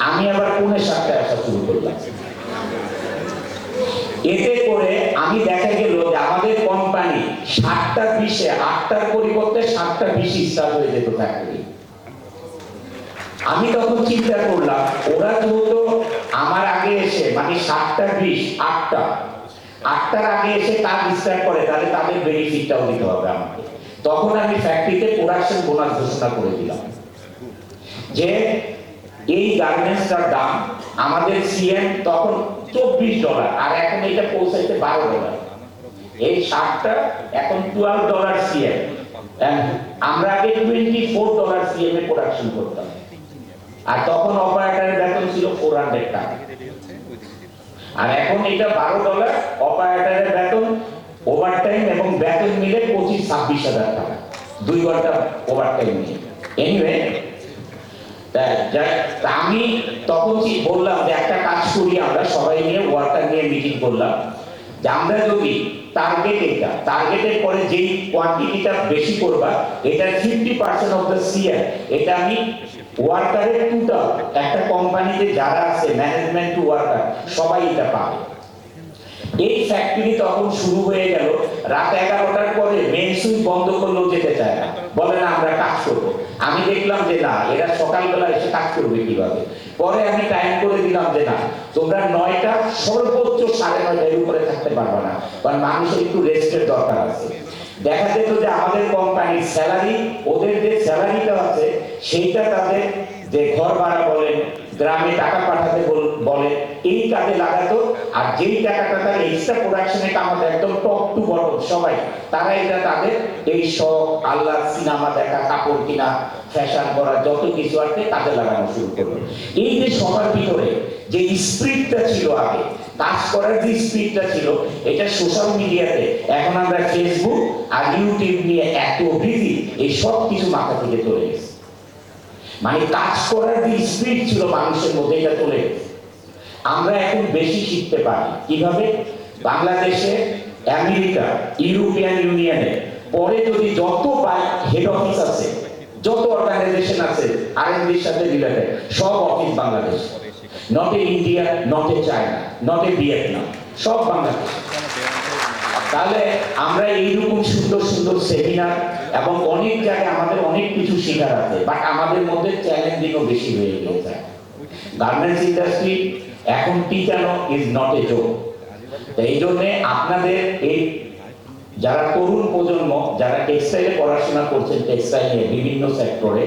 আমি আবার পৌনে 7টায় আসা শুরু করলাম। এতে করে আমি দেখা গেল যে আমাদের কোম্পানি 7:20-এ 8টার পরিবর্তে 7:20 স্টার্ট হয়ে যেত ফ্যাক্টরি। আমি তখন চিন্তা করলাম ওরা যেহেতু আমার আগে এসে মানে 7:20 8টার আগে এসে কাজ স্টার্ট করে, তাহলে তাদের বেনিফিটটাও দিতে হবে আমাকে। তখন আমি ফ্যাক্টরিতে প্রোডাকশন বোনাস ঘোষণা করে দিলাম যে এই গার্মেন্টসটার দাম আমাদের সিএম তখন $24 আর এখন এটা পৌঁছাইতে $12। এই 7টা এখন $12 সিএম। আমরা আগে $24 সিএম এ প্রোডাকশন করতাম, আর তখন অপারেটরের বেতন ছিল $400 আর এখন এটা $12। অপারেটরের বেতন, ওভারটাইম এবং বেতন মিলে 25-26 হাজার টাকা 2 ঘন্টা ওভারটাইম নিয়ে। এনিওয়ে, আমি তখন বললাম যে একটা কাজ করি, আমরা সবাই নিয়ে ওয়ার্কার নিয়ে মিটিং করলাম যে আমরা যদি টার্গেটের পরে যেই কোয়ান্টিটিটা বেশি করবা এটা 50% অফ দ্য সিএম, এটা আমি ওয়ার্কারের টোটাল একটা কোম্পানিতে যারা আছে ম্যানেজমেন্ট টু ওয়ার্কার সবাই এটা পাবে। এই ফ্যাক্টরি তখন শুরু হয়ে গেল। রাত 11টার পরে মেন সুইচ বন্ধ করলেও যেতে চায় না, বলে না আমরা কাজ করব। আমি দেখলাম যে না, এরা সকালবেলা এসে কাজ করবে কিভাবে। পরে আমি টাইম করে দিলাম যে না, তোমরা 9টা সর্বোচ্চ 9:30 উপরে থাকতে পারবে না, কারণ মানুষের একটু রেস্টের দরকার আছে। দেখা যেত যে আমাদের কোম্পানির স্যালারি, ওদের যে স্যালারিটা আছে সেইটা তাদের যে ঘর ভাড়া বলেন, গ্রামে টাকা পাঠাতে বলে, এই কাজে লাগাতো। আর যেই টাকাটা তার এক্সট্রা প্রোডাকশনে কামাতো একদম টপ টু বটম সবাই, তারা এটা তাদের এই শখ, আল্লাহ, সিনেমা দেখা, কাপড় কিনা, ফ্যাশন করা, যত কিছু আছে কাজে লাগানো শুরু করলো। এই যে সবার ভিতরে যে স্পিরিটটা ছিল আগে, কাজ করার যে স্পিরিটটা ছিল, এটা সোশ্যাল মিডিয়াতে এখন আমরা ফেসবুক আর ইউটিউব নিয়ে এত বিজি, এই সব কিছু মাথা থেকে চলে গেছে। মানে কাজ করার যে স্পিরিট ছিল মানুষের মধ্যে, এটা চলে গেছে। আমরা এখন বেশি শিখতে পারি কিভাবে। বাংলাদেশে, আমেরিকা, ইউরোপিয়ান ইউনিয়নে পরে যদি যত হেড অফিস আছে, যত অর্গানাইজেশন আছে আর&ডির সাথে রিলেটেড, সব office Bangladesh. Not a India, not a China, not a Vietnam, সব বাংলাদেশ। তাহলে আমরা এইরকম সুন্দর সুন্দর সেমিনার এবং অনেক জায়গায় আমাদের অনেক কিছু শেখার আছে, বাট আমাদের মধ্যে চ্যালেঞ্জিংও বেশি হয়ে গেছে। গার্মেন্টস ইন্ডাস্ট্রি এখন টিকানো ইজ নট এ জোক। এই জন্য আপনাদের এই যারা তরুণ প্রজন্ম, যারা টেক্সটাইলে পড়াশোনা করছেন, টেক্সটাইল নিয়ে বিভিন্ন সেক্টরে,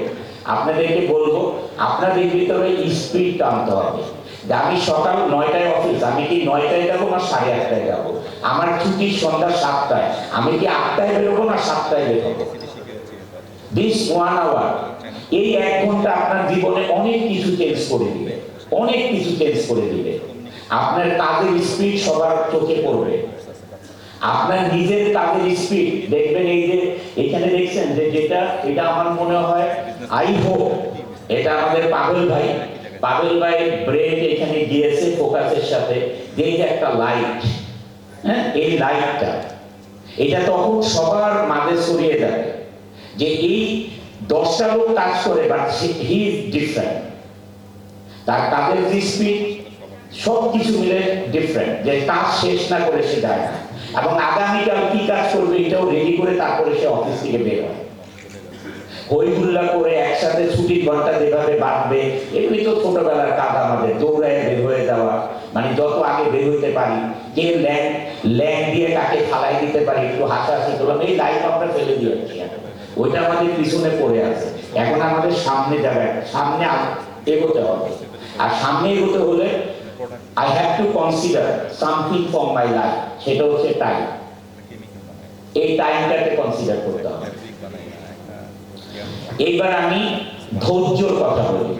আপনাদেরকে বলবো আপনাদের ভিতরে স্পিরিট আনতে হবে। আমি সকাল 9টায় অফিস, আমি কি 9টায় যাবো না 8:30টায় যাবো? আমার ছুটি সন্ধ্যা 7টায়, আমি কি 8টায় বেরোবো না 7টায় বেরোবো? দিস 1 আওয়ার, এই 1 ঘন্টা আপনার জীবনে অনেক কিছু চেঞ্জ করে দিবে, অনেক কিছু চেঞ্জ করে দিবে। আপনার কাজের স্পিড সবার চোখে পড়বে, আপনার নিজের কাজের স্পিড দেখবেন। এই যে এখানে দেখছেন যে যেটা, এটা আমার মনে হয় আই হোপ এটা আমাদের পাগল ভাই ব্রেন এখানে গিয়েছে ফোকাসের সাথে, যে একটা লাইট, হ্যাঁ, এই লাইটটা এটা তখন সবার মাঝে ছড়িয়ে যাবে যে এই 10টা লোক কাজ করে, বাট হি ইজ ডিফারেন্ট। তার কাজের যে স্পিড সব কিছু মিলে ডিফারেন্ট, যে কাজ শেষ না করে সে যায় না, এবং আগামীকাল কি কাজ করবে এটাও রেডি করে তারপরে সে অফিস থেকে বের হয়। হইহুল্লা করে একসাথে ছুটির ঘন্টা যেভাবে বাড়বে, এগুলি তো ছোটবেলার কাজ আমাদের, দৌড়ায় বের হয়ে যাওয়া, মানে যত আগে বের হইতে পারি, কে ল্যাং দিয়ে কাকে ফালাই দিতে পারি, একটু হাসাহাসি করলাম, এই লাইফ আমরা ফেলে দিয়েছি, ওইটা আমাদের পিছনে পড়ে আছে। এখন আমাদের সামনে যাবে, সামনে এগোতে হবে। আর সামনে এগোতে হলে I have to consider something from my life, সেটা হচ্ছে টাইম। এই টাইমটাকে কনসিডার করতে হবে। এইবার আমি ধৈর্যের কথা বলি।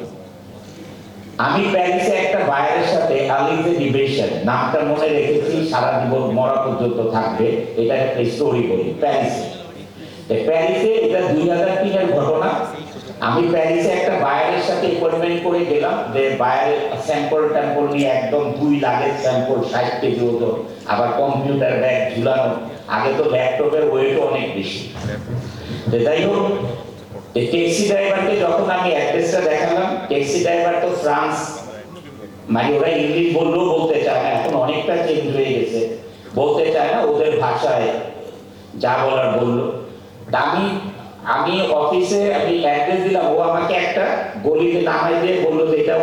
আমি প্যারিসে একটা ভাইয়ের সাথে আলিজে ডিবেশন, নামটা মনে রেখেছি, সারা জীবন মরা পর্যন্ত থাকবে, এটা একটা স্টোরি বলি। প্যারিসে এটা 2003-এর ঘটনা। আমি প্যারিসে একটা বায়ারের সাথে অ্যাপয়েন্টমেন্ট করে গেলাম, যে বায়ারের স্যাম্পল নিয়ে একদম 2 লাগেজ স্যাম্পল, 60 কেজি ওজন, আবার কম্পিউটার ব্যাগ ঝুলানো। আগে তো ল্যাপটপের ওয়েটও অনেক বেশি। যাই হোক, ট্যাক্সি ড্রাইভারকে যখন আমি অ্যাড্রেসটা দেখালাম, ট্যাক্সি ড্রাইভার তো ফ্রান্স মানে ওরা ইংলিশ বললেও বলতে চায় না, এখন অনেকটা চেঞ্জ হয়ে গেছে, বলতে চায় না, ওদের ভাষায় যা বলার বললো। তা আমি অফিসে আমি অ্যাড্রেস দিলাম, ও আমাকে একটা গলিতে নামাই দিয়ে বললো যে এটা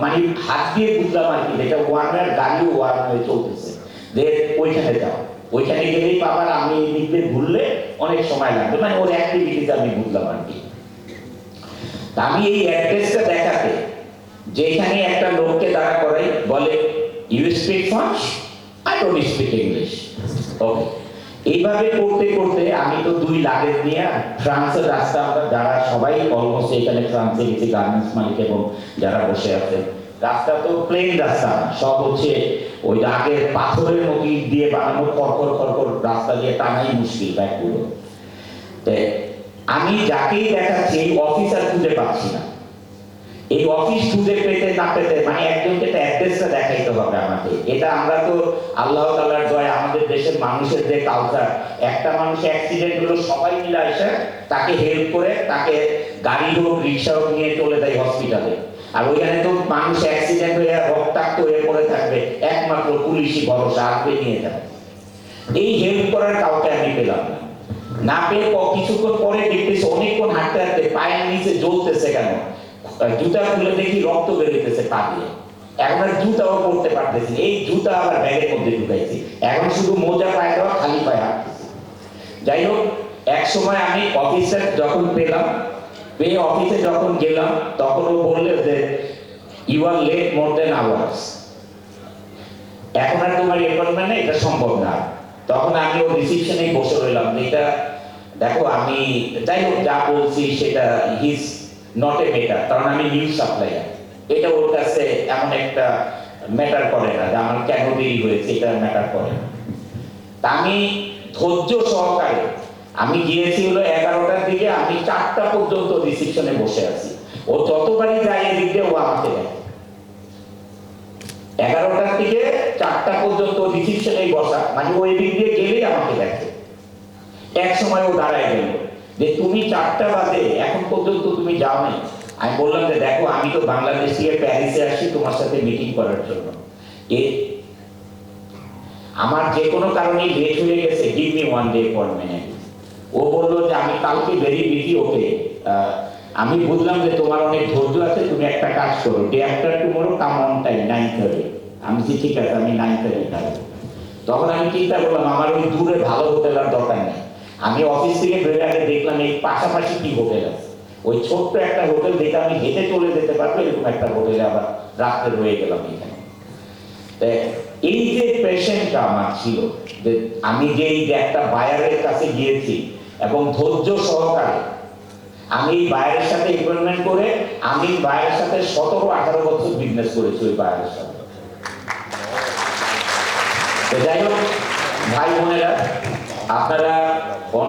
মানে হাত দিয়ে বুঝলাম আর কি, যেটা ওয়ানের গাড়িও ওয়ান হয়ে চলতেছে, যে ওইখানে যাও, ওইখানে গেলেই পাবার। আমি এদিক দিয়ে ঘুরলে অনেক সময় লাগবে, মানে ওর অ্যাক্টিভিটিতে আমি বুঝলাম আর কি। তা আমি এই অ্যাড্রেসটা দেখাতে, যেখানে একটা লোককে দাঁড়া করাই, বলে you speak French, I don't speak English, okay. এইভাবে করতে করতে আমি তো 2 লাগেজ নিয়ে ফ্রান্সের রাস্তা, আমরা যারা সবাই অলমোস্ট এখানে ফ্রান্সে গেছি, গার্মেন্টস মালিক এবং যারা বসে আছে, রাস্তা তো প্লেন রাস্তা না, সব হচ্ছে ওই আগের পাথরের নদী দিয়ে বানানো খড়খড় খড়খড় রাস্তা দিয়ে টানাই মুশকিল ব্যাগগুলো। আমি যাকেই দেখাচ্ছি এই অফিসার খুঁজে পাচ্ছি না। এই অফিস খুঁজে পেতে না পেতে মানে একজনকে একটা অ্যাড্রেসটা দেখাইতে হবে আমাকে। এটা আমরা তো আল্লাহ তাআলার দয়া, আমাদের দেশের মানুষের যে কালচার, একটা মানুষ অ্যাক্সিডেন্ট হলো সবাই মিলে এসে তাকে হেল্প করে, তাকে গাড়ি হোক রিক্সা হোক নিয়ে চলে যায় হসপিটালে। আর ওইখানে তো মানুষ অ্যাক্সিডেন্ট হয়ে রক্তাক্ত হয়ে পড়ে থাকবে, একমাত্র পুলিশই ভরসা, আসবে নিয়ে যাবে। এই হেল্প করার কাউকে আমি পেলাম না। না পেয়ে কিছুক্ষণ পরে দেখতেছি অনেকক্ষণ হাঁটতে হাঁটতে পায়ের নিচে জ্বলতেছে, কেন জুতা খুলে দেখি রক্ত বেরোতেছে পা দিয়ে। এখন আর জুতাও পরতে পারতেছি, এই জুতা আবার ব্যাগের মধ্যে ঢুকাইছি, এখন শুধু মোজা পায়ে দেওয়া, খালি পায়ে হাঁটতেছি। যাই হোক, এক সময় আমি অফিসে যখন পেলাম, পেয়ে অফিসে যখন গেলাম, তখন ও বললে যে you are late more than hours, এখন আর তোমার অ্যাপয়েন্টমেন্ট এটা সম্ভব না। তখন আমি ওর রিসিপশনে বসে রইলাম, যেটা দেখো আমি যাই হোক যা বলছি সেটা হিজ নট এ ম্যাটার, কারণ আমি নিউজ সাপ্লাইয়ার, এটা ওর কাছে এমন একটা ম্যাটার করে না যে আমার কেন দেরি হয়েছে, এটা ম্যাটার করে না। তা আমি ধৈর্য সহকারে, আমি গিয়েছি হলো 11টার দিকে, আমি 4টা পর্যন্ত রিসিপশনে বসে আছি। ও যতবারই যায় এদিক দিয়ে ও আমাকে দেখে, 11টার থেকে 4টা পর্যন্ত রিসিপশনেই বসা, মানে ওই দিক দিয়ে গেলেই আমাকে দেখে। এক সময় ও দাঁড়ায় গেল যে তুমি 4টা বাজে এখন পর্যন্ত তুমি যাও নাই। আমি বললাম যে দেখো আমি তো বাংলাদেশ থেকে প্যারিসে আসি তোমার সাথে মিটিং করার জন্য, আমার যে কোনো কারণে লেট হয়ে গেছে, গিভ মি 1 ডে অ্যাপয়েন্টমেন্ট। ও বললো যে আমি কালকে ভেরি বিজি, ওকে। আমি বুঝলাম যে তোমার অনেক ধৈর্য আছে, তুমি একটা কাজ করো, day after tomorrow come on time 9:30। আমি ঠিক আছে, আমি 9:30 থাকবো। তখন আমি চিন্তা করলাম আমার ওই দূরে ভালো হোটেল আর দরকার নেই, আমি অফিস থেকে বেরিয়ে আগে দেখলাম এই পাশাপাশি কি হোটেল আছে, ওই ছোট্ট একটা হোটেল দেখে আমি হেঁটে চলে যেতে পারবো, এরকম একটা হোটেলে আবার রাত্রে রয়ে গেলাম এখানে। এই যে পেশেন্টটা আমার ছিল, যে আমি যে একটা বায়ারের কাছে গিয়েছি এবং ধৈর্য সহকারে আমি এই বায়ারের সাথে এগ্রিমেন্ট করে, আমি বায়ারের সাথে 17-18 বছর বিজনেস করেছি ওই বায়ারের সাথে। যাই হোক ভাই বোনেরা, আপনারা